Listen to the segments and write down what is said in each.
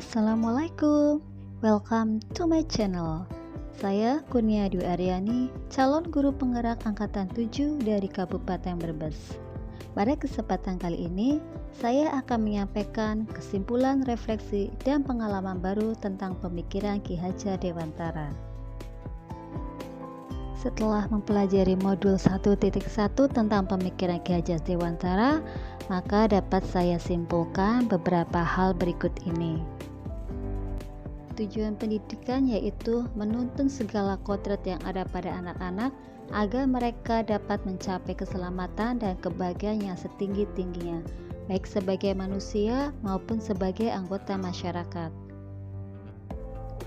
Assalamualaikum, welcome to my channel. Saya Kurnia Dwi Aryani, calon guru penggerak angkatan 7 dari Kabupaten Brebes. Pada kesempatan kali ini, saya akan menyampaikan kesimpulan refleksi dan pengalaman baru tentang pemikiran Ki Hajar Dewantara. Setelah mempelajari modul 1.1 tentang pemikiran Ki Hajar Dewantara, maka dapat saya simpulkan beberapa hal berikut ini. Tujuan pendidikan yaitu menuntun segala kodrat yang ada pada anak-anak agar mereka dapat mencapai keselamatan dan kebahagiaan yang setinggi-tingginya, baik sebagai manusia maupun sebagai anggota masyarakat.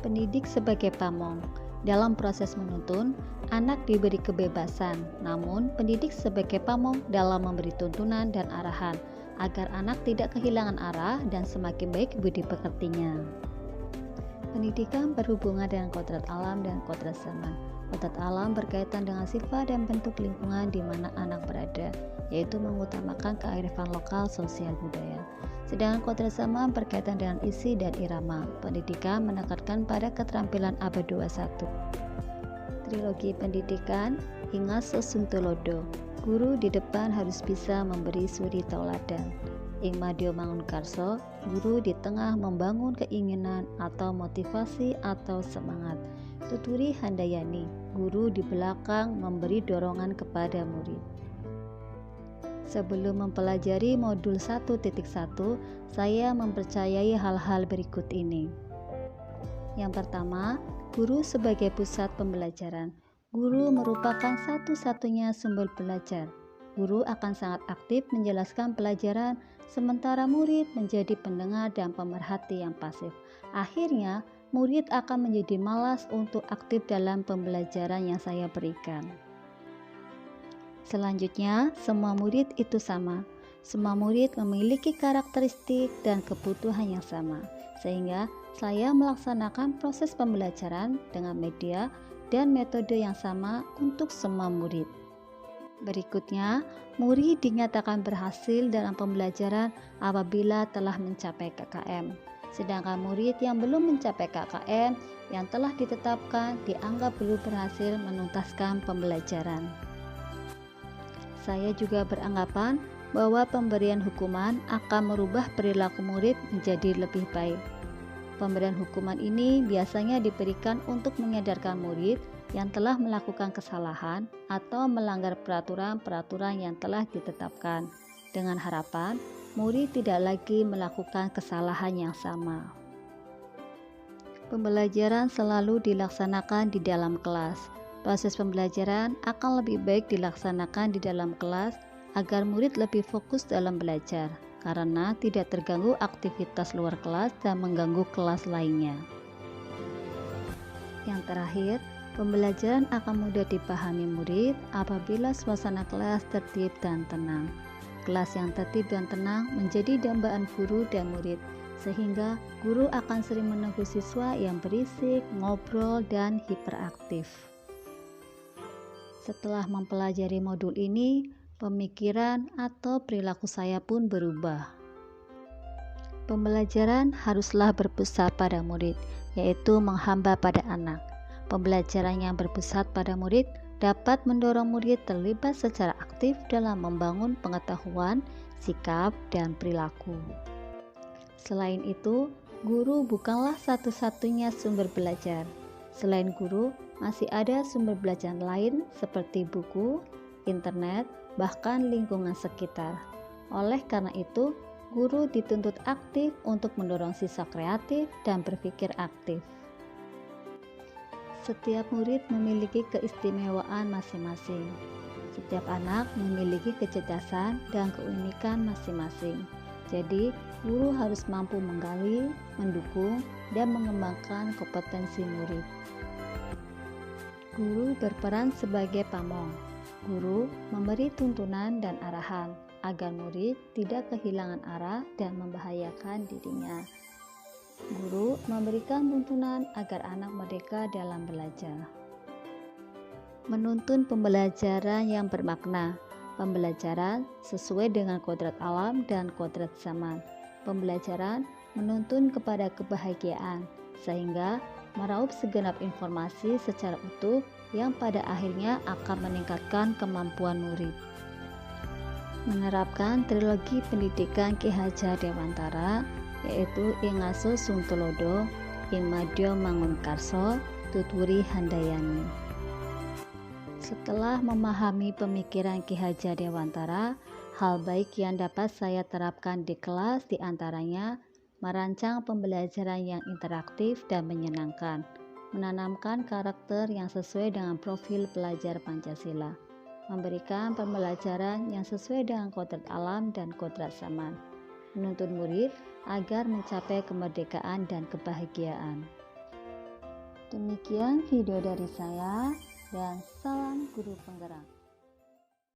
Pendidik sebagai pamong. Dalam proses menuntun, anak diberi kebebasan, namun pendidik sebagai pamong dalam memberi tuntunan dan arahan, agar anak tidak kehilangan arah dan semakin baik budi pekertinya. Pendidikan berhubungan dengan kodrat alam dan kodrat zaman. Kodrat alam berkaitan dengan sifat dan bentuk lingkungan di mana anak berada, yaitu mengutamakan kearifan lokal, sosial, budaya. Sedangkan kodrat zaman berkaitan dengan isi dan irama. Pendidikan menekankan pada keterampilan abad 21. Trilogi pendidikan, ingat Sosuntolodo. Guru di depan harus bisa memberi suri tauladan. Ing Madyo Mangunkarso, guru di tengah membangun keinginan atau motivasi atau semangat. Tuturi Handayani, guru di belakang memberi dorongan kepada murid. Sebelum mempelajari modul 1.1, saya mempercayai hal-hal berikut ini. Yang pertama, guru sebagai pusat pembelajaran. Guru merupakan satu-satunya sumber belajar. Guru akan sangat aktif menjelaskan pelajaran, sementara murid menjadi pendengar dan pemerhati yang pasif. Akhirnya, murid akan menjadi malas untuk aktif dalam pembelajaran yang saya berikan. Selanjutnya, semua murid itu sama. Semua murid memiliki karakteristik dan kebutuhan yang sama, sehingga saya melaksanakan proses pembelajaran dengan media dan metode yang sama untuk semua murid. Berikutnya, murid dinyatakan berhasil dalam pembelajaran apabila telah mencapai KKM. Sedangkan murid yang belum mencapai KKM yang telah ditetapkan dianggap belum berhasil menuntaskan pembelajaran. Saya juga beranggapan bahwa pemberian hukuman akan merubah perilaku murid menjadi lebih baik. Pemberian hukuman ini biasanya diberikan untuk menyadarkan murid yang telah melakukan kesalahan atau melanggar peraturan-peraturan yang telah ditetapkan, dengan harapan murid tidak lagi melakukan kesalahan yang sama. Pembelajaran selalu dilaksanakan di dalam kelas. Proses pembelajaran akan lebih baik dilaksanakan di dalam kelas agar murid lebih fokus dalam belajar, karena tidak terganggu aktivitas luar kelas dan mengganggu kelas lainnya. Yang terakhir, pembelajaran akan mudah dipahami murid apabila suasana kelas tertib dan tenang. Kelas yang tertib dan tenang menjadi dambaan guru dan murid, sehingga guru akan sering menegur siswa yang berisik, ngobrol, dan hiperaktif. Setelah mempelajari modul ini, pemikiran atau perilaku saya pun berubah. Pembelajaran haruslah berpusat pada murid, yaitu menghamba pada anak. Pembelajaran yang berpusat pada murid dapat mendorong murid terlibat secara aktif dalam membangun pengetahuan, sikap, dan perilaku. Selain itu, guru bukanlah satu-satunya sumber belajar. Selain guru, masih ada sumber belajar lain seperti buku, internet, bahkan lingkungan sekitar. Oleh karena itu, guru dituntut aktif untuk mendorong siswa kreatif dan berpikir aktif. Setiap murid memiliki keistimewaan masing-masing. Setiap anak memiliki kecerdasan dan keunikan masing-masing. Jadi, guru harus mampu menggali, mendukung, dan mengembangkan kompetensi murid. Guru berperan sebagai pamong. Guru memberi tuntunan dan arahan agar murid tidak kehilangan arah dan membahayakan dirinya. Guru memberikan tuntunan agar anak merdeka dalam belajar. Menuntun pembelajaran yang bermakna. Pembelajaran sesuai dengan kodrat alam dan kodrat zaman. Pembelajaran menuntun kepada kebahagiaan, sehingga meraup segenap informasi secara utuh yang pada akhirnya akan meningkatkan kemampuan murid. Menerapkan trilogi pendidikan Ki Hajar Dewantara, yaitu Ing Ngaso Sung Tulodo, Ing Madya Mangunkarso, Tutwuri Handayani. Setelah memahami pemikiran Ki Hajar Dewantara, hal baik yang dapat saya terapkan di kelas diantaranya merancang pembelajaran yang interaktif dan menyenangkan, menanamkan karakter yang sesuai dengan profil pelajar Pancasila, memberikan pembelajaran yang sesuai dengan kodrat alam dan kodrat zaman, menuntun murid agar mencapai kemerdekaan dan kebahagiaan. Demikian video dari saya, dan salam guru penggerak.